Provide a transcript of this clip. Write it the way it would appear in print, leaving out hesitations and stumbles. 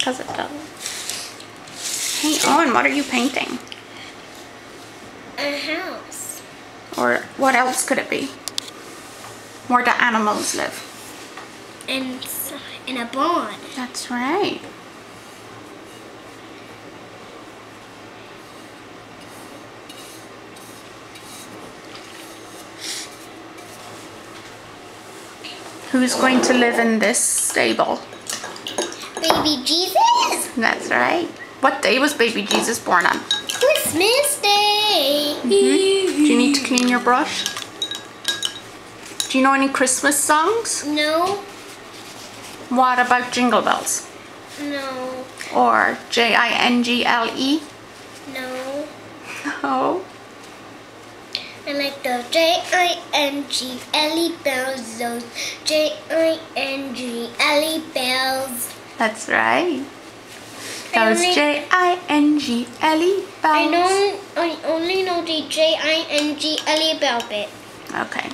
because it does. Hey, Owen, what are you painting? A house. Or what else could it be? Where the animals live. And in a barn. That's right. Who's going to live in this stable? Baby Jesus? That's right. What day was baby Jesus born on? Christmas Day. Do you need to clean your brush? Do you know any Christmas songs? No. What about Jingle Bells? No. Or Jingle? No. No. I like the Jingle bells, those Jingle bells. That's right. Those Jingle bells. I only know the Jingle bell bit. Okay.